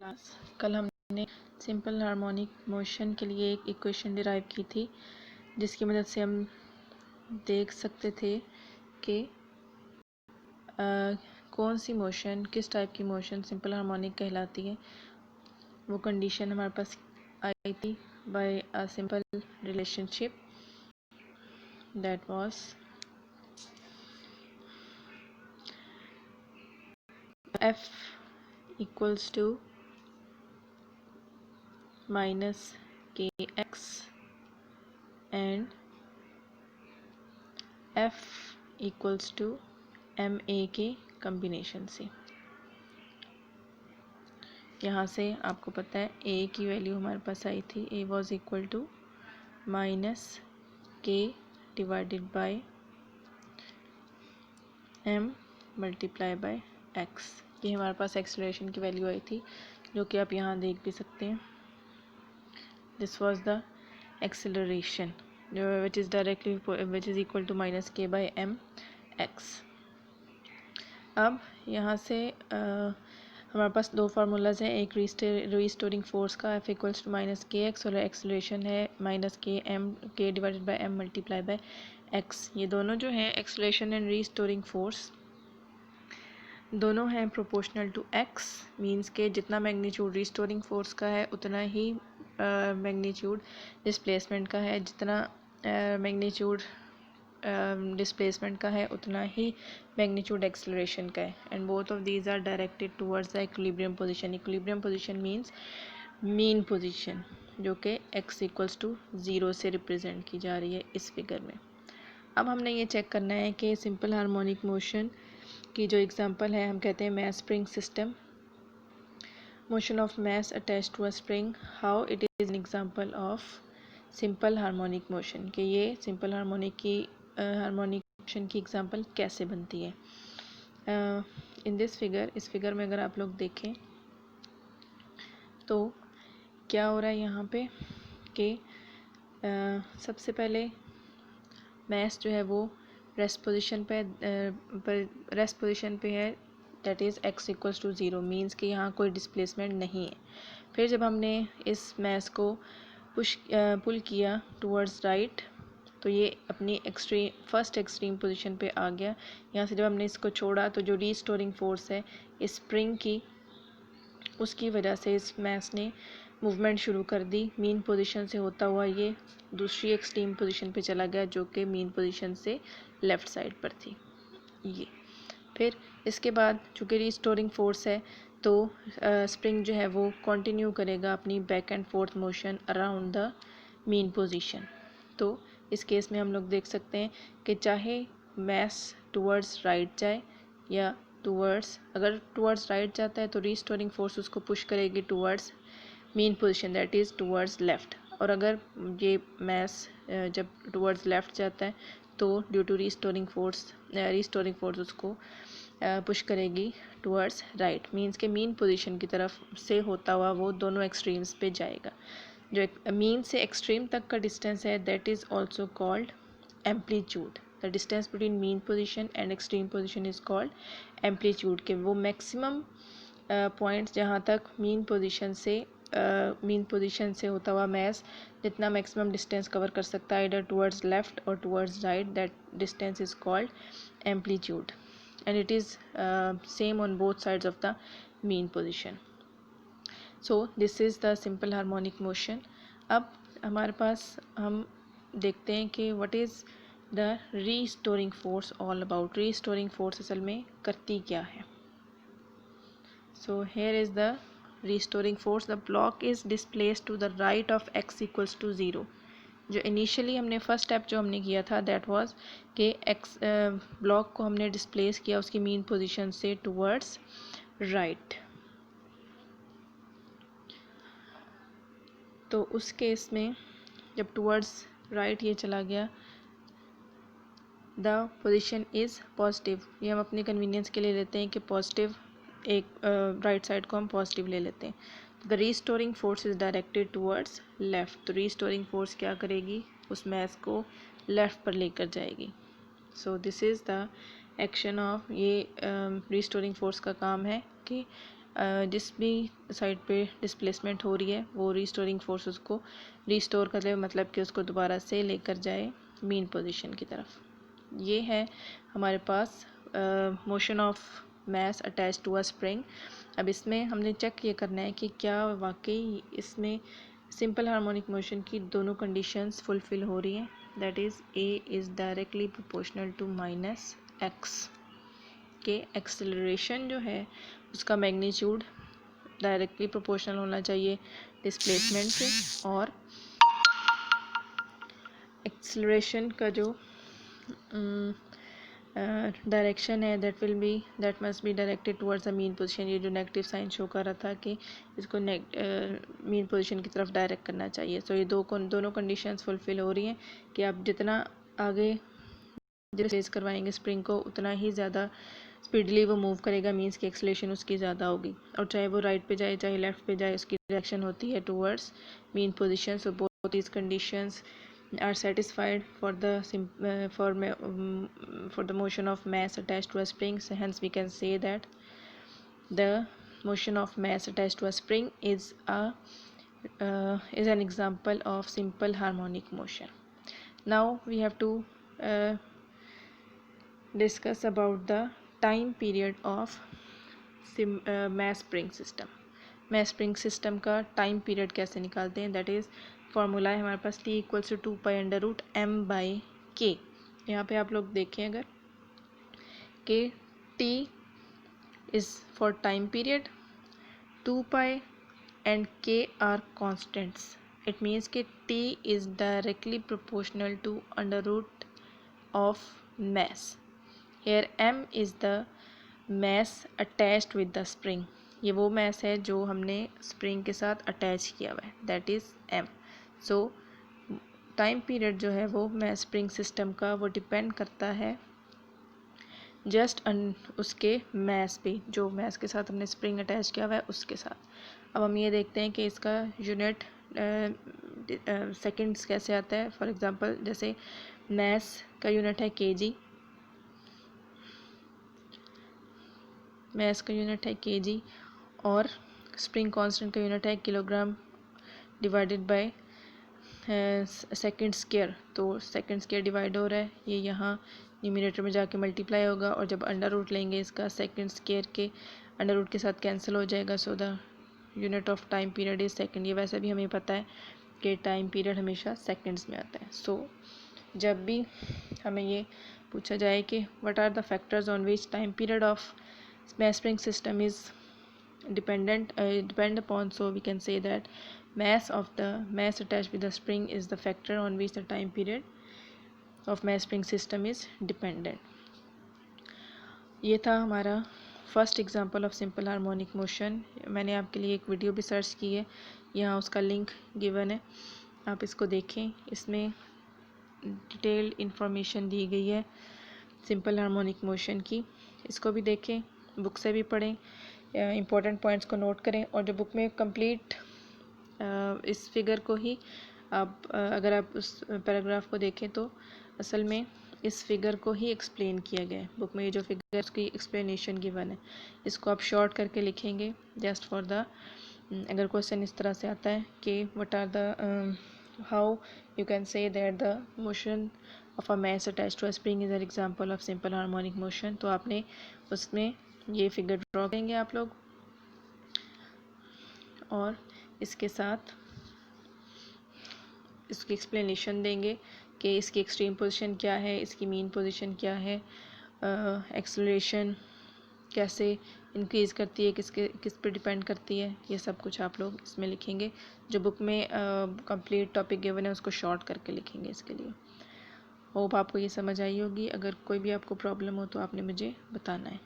कल हमने simple harmonic motion के लिए एक इक्वेशन डिराइव की थी, जिसकी मदद से हम देख सकते थे कि कौन सी मोशन, किस टाइप की मोशन सिंपल हार्मोनिक कहलाती है। वो कंडीशन हमारे पास आई थी by a simple relationship, that was F equals to minus kx and F equals to ma के कम्बिनेशन से। यहाँ से आपको पता है a की वैल्यू हमारे पास आई थी, a was equal to minus k divided by m multiply by x। ये हमारे पास एक्सेलरेशन की वैल्यू आई थी, जो कि आप यहाँ देख भी सकते हैं। This was the acceleration which is equal to minus k by m x। अब यहाँ से हमारे पास दो फार्मूलाज हैं, एक रीस्टोरिंग फोर्स का F इक्वल्स टू माइनस के एक्स और एक्सेलरेशन है minus k divided by m multiply by x। ये दोनों जो हैं एक्सेलरेशन एंड रीस्टोरिंग फोर्स दोनों हैं प्रोपोर्शनल टू x, मींस के जितना मैग्नीट्यूड रीस्टोरिंग फोर्स का है उतना ही मैग्नीट्यूड डिस्प्लेसमेंट का है, जितना मैग्नीट्यूड डिस्प्लेसमेंट का है उतना ही मैग्नीट्यूड एक्सेलरेशन का है। And both of these are directed towards the equilibrium position. Equilibrium position means mean position, जो कि x इक्वल्स टू 0 से रिप्रेजेंट की जा रही है इस फिगर में। अब हमने ये चेक करना है कि सिंपल हार्मोनिक मोशन की जो एग्जांपल है, हम कहते हैं mass spring system, motion of mass attached to a spring, how it is an example of simple harmonic motion, कि ये सिंपल हार्मोनिक मोशन की एग्जांपल कैसे बनती है। इन दिस फिगर, इस फिगर में अगर आप लोग देखें तो क्या हो रहा है यहाँ पे कि सबसे पहले मैस जो है वो रेस्ट पोजीशन पे है, that is x equals to 0, means कि यहाँ कोई डिस्प्लेसमेंट नहीं है। फिर जब हमने इस मैस को पुल किया टुवर्ड्स राइट, तो ये अपनी फर्स्ट एक्सट्रीम पोजीशन पे आ गया। यहाँ से जब हमने इसको छोड़ा तो जो रीस्टोरिंग फोर्स है इस स्प्रिंग की, उसकी वजह से इस मैस ने मूवमेंट शुरू कर दी। मीन पोजीशन से होता हुआ ये दूसरी एक्सट्रीम पोजीशन पे चला गया, जो कि मीन पोजीशन से लेफ़्ट साइड पर थी ये। फिर इसके बाद चूँकि रीस्टोरिंग फोर्स है तो स्प्रिंग जो है वो कंटिन्यू करेगा अपनी back and fourth motion around the mean position. तो इस केस में हम लोग देख सकते हैं कि चाहे मैस टुवर्ड्स राइट जाए या अगर टुवर्ड्स राइट जाता है तो रीस्टोरिंग फोर्स उसको पुश करेगी towards mean position, that is towards left. और अगर ये मैस जब टुवर्ड्स लेफ़्ट जाता है तो ड्यू टू रीस्टोरिंग फोर्स उसको पुश करेगी टुवर्ड्स राइट, मींस के मीन पोजीशन की तरफ से होता हुआ वो दोनों एक्सट्रीम्स पे जाएगा। जो मीन से एक्सट्रीम तक का डिस्टेंस है that is also called amplitude. The distance between mean position and extreme position is called amplitude, के वो मैक्सिमम पॉइंट्स जहाँ तक मीन पोजीशन से होता हुआ मैस जितना मैक्सिमम डिस्टेंस कवर कर सकता है इधर टुवर्ड्स लेफ्ट और towards right, that distance is called amplitude and it is same on both sides of the mean position. So this is the simple harmonic motion. अब हमारे पास हम देखते हैं कि what is the restoring force all about. restoring force असल में करती क्या है. So here is the restoring force. The block is displaced to the right of x equals to 0. जो इनिशियली हमने फर्स्ट स्टेप जो हमने किया था दैट वाज कि एक्स ब्लॉक को हमने डिस्प्लेस किया उसकी मीन पोजीशन से टुवर्ड्स राइट। तो उस केस में जब टुवर्ड्स राइट ये चला गया, द पोजीशन इज़ पॉजिटिव। ये हम अपने कन्वीनियंस के लिए लेते हैं कि पॉजिटिव, एक राइट साइड को हम पॉजिटिव ले लेते हैं। The restoring force is directed towards left. तो रीस्टोरिंग फोर्स क्या करेगी, उस मैस को लेफ़्ट पर लेकर जाएगी। So this is the action of, ये रीस्टोरिंग फोर्स का काम है कि जिस भी साइड पे डिस्प्लेसमेंट हो रही है वो रिस्टोरिंग फोर्स उसको रिस्टोर कर ले, मतलब कि उसको दोबारा से लेकर जाए मीन पोजीशन की तरफ। ये है हमारे पास motion of mass attach to a spring. अब इसमें हमने चेक ये करना है कि क्या वाकई इसमें सिंपल हार्मोनिक मोशन की दोनों कंडीशंस फुलफिल हो रही हैं, that is a is directly proportional to minus x के एक्सेलरेशन जो है उसका मैग्नीट्यूड डायरेक्टली प्रोपोर्शनल होना चाहिए डिस्प्लेसमेंट से, और एक्सेलरेशन का जो डायरेक्शन है that must be directed towards the mean position. ये जो नेगेटिव साइन शो कर रहा था कि इसको मीन पोजीशन की तरफ डायरेक्ट करना चाहिए। सो ये दोनों कंडीशंस फुलफिल हो रही हैं कि आप जितना आगे रेस करवाएंगे स्प्रिंग को उतना ही ज़्यादा स्पीडली वो मूव करेगा, मीन्स की एक्सेलरेशन उसकी ज़्यादा होगी, और चाहे वो राइट पे जाए चाहे लेफ्ट पे जाए उसकी डायरेक्शन होती है towards mean position. So both these conditions are satisfied for the motion of mass attached to a spring. So hence we can say that the motion of mass attached to a spring is an example of simple harmonic motion. Now we have to discuss about the time period of mass spring system. mass spring system का time period कैसे निकालते हैं, that is formula है हमारे पास t equals to 2π√m/k। यहाँ पे आप लोग देखें अगर कि t is for time period, 2π and k are constants. It means कि t is directly proportional to √ of mass. Here m is the mass attached with the spring. ये वो mass है जो हमने spring के साथ attach किया हुआ है, that is m. So time period जो है वो मैस स्प्रिंग सिस्टम का वो डिपेंड करता है जस्ट उसके मैस पे, जो मैस के साथ हमने स्प्रिंग अटैच किया हुआ है उसके साथ। अब हम ये देखते हैं कि इसका यूनिट सेकंड्स कैसे आता है। फॉर एग्जांपल जैसे मैस का यूनिट है kg, मैस का यूनिट है kg, और स्प्रिंग कांस्टेंट का यूनिट है kilogram divided by second square. तो सेकंड स्क्वायर डिवाइड हो रहा है, ये यहाँ न्यूमरेटर में जाके मल्टीप्लाई होगा, और जब अंडर रूट लेंगे इसका सेकंड स्क्वायर के अंडर रूट के साथ कैंसिल हो जाएगा। So the unit of time period is second. ये वैसे भी हमें पता है कि टाइम पीरियड हमेशा सेकंड्स में आता है। सो जब भी हमें ये पूछा जाए कि what are the factors on which time period of mass spring system is depend upon, so we can say that mass attached with the spring is the factor on which the time period of mass spring system is dependent. ये था हमारा first example of simple harmonic motion. मैंने आपके लिए एक video भी search की है, यहाँ उसका लिंक गिवन है, आप इसको देखें। इसमें डिटेल्ड इंफॉर्मेशन दी गई है सिंपल हार्मोनिक मोशन की, इसको भी देखें, बुक से भी पढ़ें, इम्पोर्टेंट पॉइंट्स को नोट करें। और जो बुक में कंप्लीट इस फिगर को ही आप अगर आप उस पैराग्राफ को देखें तो असल में इस फिगर को ही एक्सप्लेन किया गया है बुक में। ये जो फिगर उसकी एक्सप्लेनेशन गिवन है, इसको आप शॉर्ट करके लिखेंगे जस्ट फॉर द, अगर क्वेश्चन इस तरह से आता है कि what are the how you can say that the motion of a mass attached to a spring is an example of simple harmonic motion, तो आपने उसमें ये फिगर ड्रॉ करेंगे आप लोग, और इसके साथ इसकी एक्सप्लेनेशन देंगे कि इसकी एक्सट्रीम पोजीशन क्या है, इसकी मीन पोजीशन क्या है, एक्सेलरेशन कैसे इंक्रीज़ करती है, किस पे डिपेंड करती है, ये सब कुछ आप लोग इसमें लिखेंगे। जो बुक में कंप्लीट टॉपिक गिवन है उसको शॉर्ट करके लिखेंगे इसके लिए। होप आपको ये समझ आई होगी। अगर कोई भी आपको प्रॉब्लम हो तो आपने मुझे बताना है।